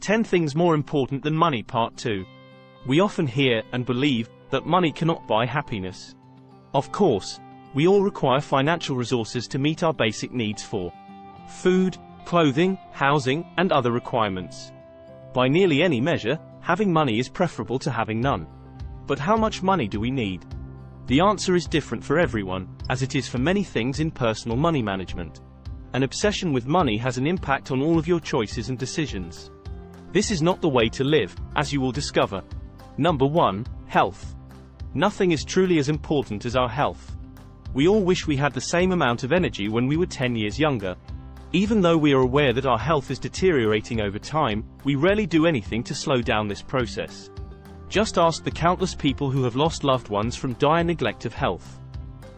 10 Things More Important Than Money Part 2. We often hear and believe that money cannot buy happiness. Of course, we all require financial resources to meet our basic needs for food, clothing, housing, and other requirements. By nearly any measure, having money is preferable to having none. But how much money do we need? The answer is different for everyone, as it is for many things in personal money management. An obsession with money has an impact on all of your choices and decisions. This is not the way to live, as you will discover. Number 1. Health. Nothing is truly as important as our health. We all wish we had the same amount of energy when we were 10 years younger. Even though we are aware that our health is deteriorating over time, we rarely do anything to slow down this process. Just ask the countless people who have lost loved ones from dire neglect of health.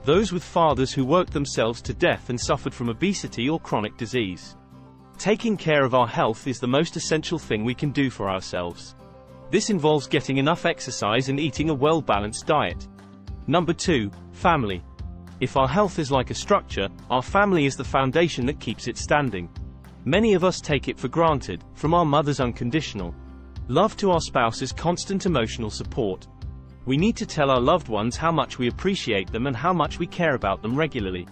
Those with fathers who worked themselves to death and suffered from obesity or chronic disease. Taking care of our health is the most essential thing we can do for ourselves. This involves getting enough exercise and eating a well-balanced diet. Number 2. Family. If our health is like a structure, our family is the foundation that keeps it standing. Many of us take it for granted, from our mother's unconditional love to our spouse's constant emotional support. We need to tell our loved ones how much we appreciate them and how much we care about them regularly.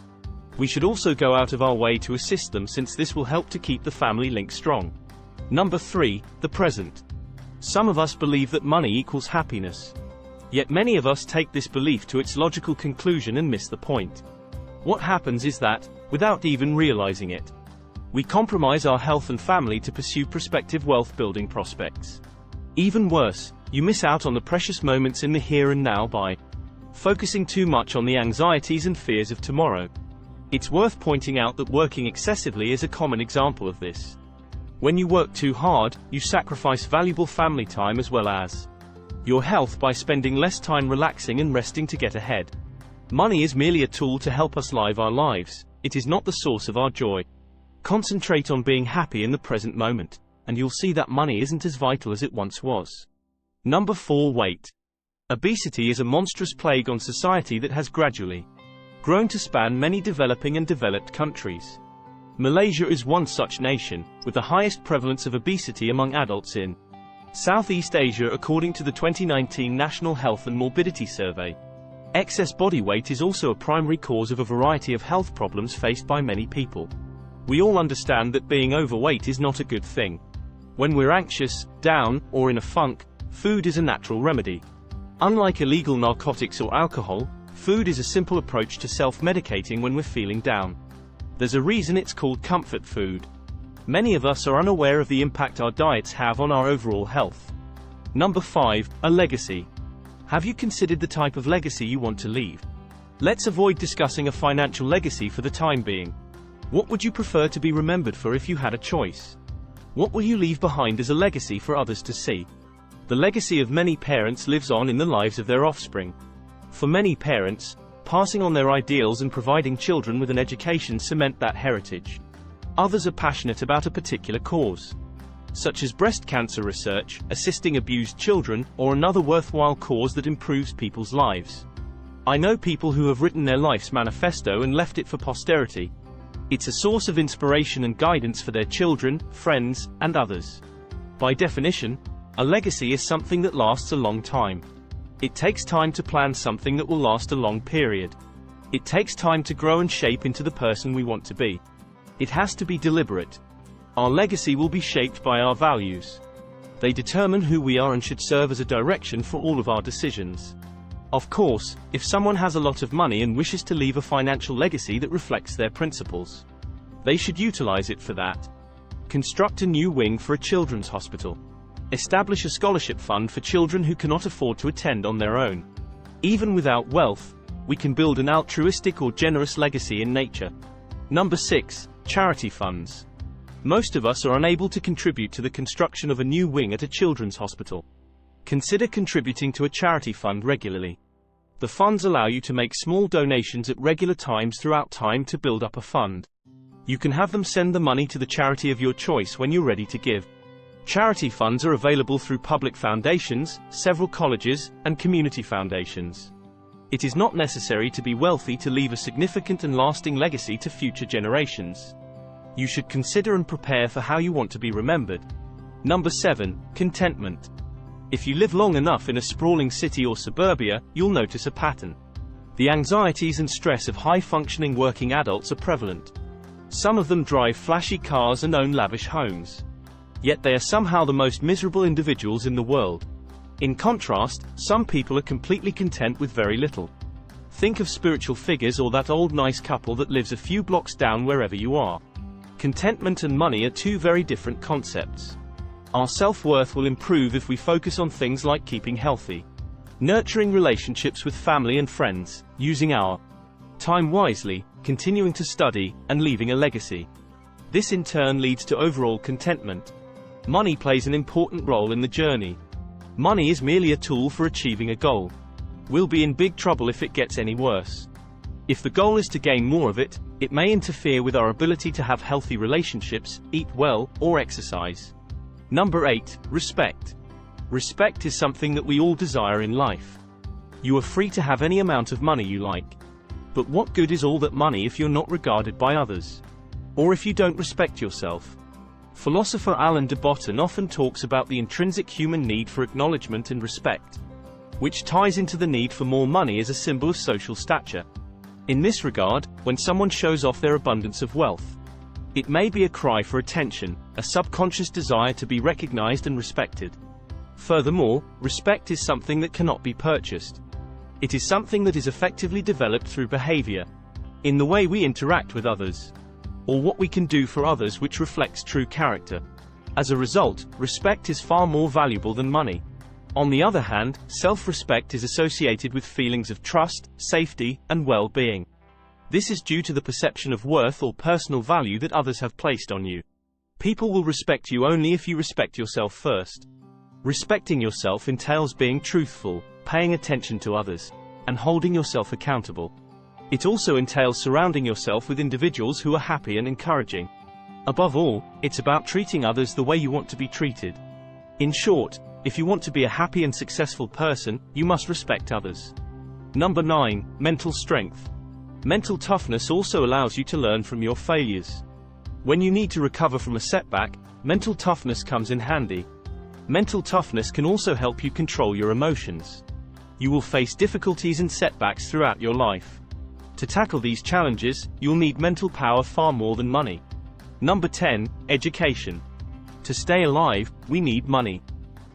We should also go out of our way to assist them, since this will help to keep the family link strong. Number 3. The present. Some of us believe that money equals happiness. Yet many of us take this belief to its logical conclusion and miss the point. What happens is that, without even realizing it, we compromise our health and family to pursue prospective wealth-building prospects. Even worse, you miss out on the precious moments in the here and now by focusing too much on the anxieties and fears of tomorrow. It's worth pointing out that working excessively is a common example of this. When you work too hard, you sacrifice valuable family time as well as your health by spending less time relaxing and resting to get ahead. Money is merely a tool to help us live our lives. It is not the source of our joy. Concentrate on being happy in the present moment, and you'll see that money isn't as vital as it once was. Number 4. Weight. Obesity is a monstrous plague on society that has gradually grown to span many developing and developed countries. Malaysia is one such nation, with the highest prevalence of obesity among adults in Southeast Asia according to the 2019 National Health and Morbidity Survey. Excess body weight is also a primary cause of a variety of health problems faced by many people. We all understand that being overweight is not a good thing. When we're anxious, down, or in a funk, food is a natural remedy. Unlike illegal narcotics or alcohol, food is a simple approach to self-medicating when we're feeling down. There's a reason it's called comfort food. Many of us are unaware of the impact our diets have on our overall health. Number 5. A legacy. Have you considered the type of legacy you want to leave? Let's avoid discussing a financial legacy for the time being. What would you prefer to be remembered for if you had a choice? What will you leave behind as a legacy for others to see? The legacy of many parents lives on in the lives of their offspring. For many parents, passing on their ideals and providing children with an education cement that heritage. Others are passionate about a particular cause, such as breast cancer research, assisting abused children, or another worthwhile cause that improves people's lives. I know people who have written their life's manifesto and left it for posterity. It's a source of inspiration and guidance for their children, friends, and others. By definition, a legacy is something that lasts a long time. It takes time to plan something that will last a long period. It takes time to grow and shape into the person we want to be. It has to be deliberate. Our legacy will be shaped by our values. They determine who we are and should serve as a direction for all of our decisions. Of course, if someone has a lot of money and wishes to leave a financial legacy that reflects their principles, they should utilize it for that. Construct a new wing for a children's hospital. Establish a scholarship fund for children who cannot afford to attend on their own. Even without wealth, we can build an altruistic or generous legacy in nature. Number 6. Charity funds. Most of us are unable to contribute to the construction of a new wing at a children's hospital. Consider contributing to a charity fund regularly. The funds allow you to make small donations at regular times throughout time to build up a fund. You can have them send the money to the charity of your choice when you're ready to give. Charity funds are available through public foundations, several colleges, and community foundations. It is not necessary to be wealthy to leave a significant and lasting legacy to future generations. You should consider and prepare for how you want to be remembered. Number 7. Contentment. If you live long enough in a sprawling city or suburbia, you'll notice a pattern. The anxieties and stress of high-functioning working adults are prevalent. Some of them drive flashy cars and own lavish homes. Yet they are somehow the most miserable individuals in the world. In contrast, some people are completely content with very little. Think of spiritual figures or that old nice couple that lives a few blocks down wherever you are. Contentment and money are two very different concepts. Our self-worth will improve if we focus on things like keeping healthy, nurturing relationships with family and friends, using our time wisely, continuing to study, and leaving a legacy. This in turn leads to overall contentment. Money plays an important role in the journey. Money is merely a tool for achieving a goal. We'll be in big trouble if it gets any worse. If the goal is to gain more of it, it may interfere with our ability to have healthy relationships, eat well, or exercise. Number 8. Respect. Respect is something that we all desire in life. You are free to have any amount of money you like. But what good is all that money if you're not regarded by others? Or if you don't respect yourself? Philosopher Alain de Botton often talks about the intrinsic human need for acknowledgement and respect, which ties into the need for more money as a symbol of social stature. In this regard, when someone shows off their abundance of wealth, it may be a cry for attention, a subconscious desire to be recognized and respected. Furthermore, respect is something that cannot be purchased. It is something that is effectively developed through behavior, in the way we interact with others, or what we can do for others, which reflects true character. As a result, respect is far more valuable than money. On the other hand, self-respect is associated with feelings of trust, safety, and well-being. This is due to the perception of worth or personal value that others have placed on you. People will respect you only if you respect yourself first. Respecting yourself entails being truthful, paying attention to others, and holding yourself accountable. It also entails surrounding yourself with individuals who are happy and encouraging. Above all, it's about treating others the way you want to be treated. In short, if you want to be a happy and successful person, you must respect others. Number 9. Mental strength. Mental toughness also allows you to learn from your failures. When you need to recover from a setback, mental toughness comes in handy. Mental toughness can also help you control your emotions. You will face difficulties and setbacks throughout your life. To tackle these challenges, you'll need mental power far more than money. Number 10. Education. To stay alive, we need money.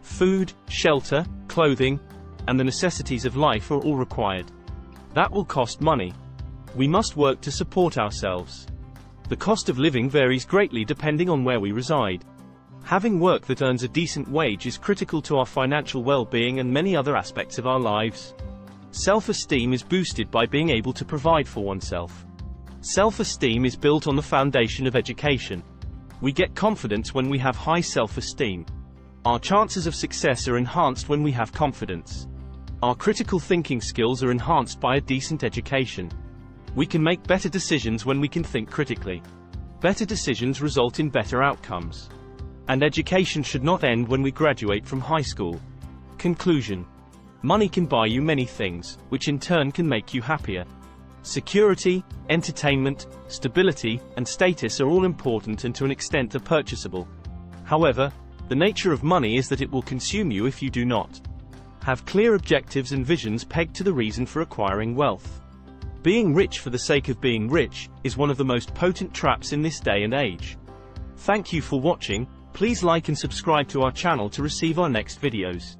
Food, shelter, clothing, and the necessities of life are all required. That will cost money. We must work to support ourselves. The cost of living varies greatly depending on where we reside. Having work that earns a decent wage is critical to our financial well-being and many other aspects of our lives. Self-esteem is boosted by being able to provide for oneself. Self-esteem is built on the foundation of education. We get confidence when we have high self-esteem. Our chances of success are enhanced when we have confidence. Our critical thinking skills are enhanced by a decent education. We can make better decisions when we can think critically. Better decisions result in better outcomes. And education should not end when we graduate from high school. Conclusion. Money can buy you many things, which in turn can make you happier. Security, entertainment, stability, and status are all important and to an extent are purchasable. However, the nature of money is that it will consume you if you do not have clear objectives and visions pegged to the reason for acquiring wealth. Being rich for the sake of being rich is one of the most potent traps in this day and age. Thank you for watching. Please like and subscribe to our channel to receive our next videos.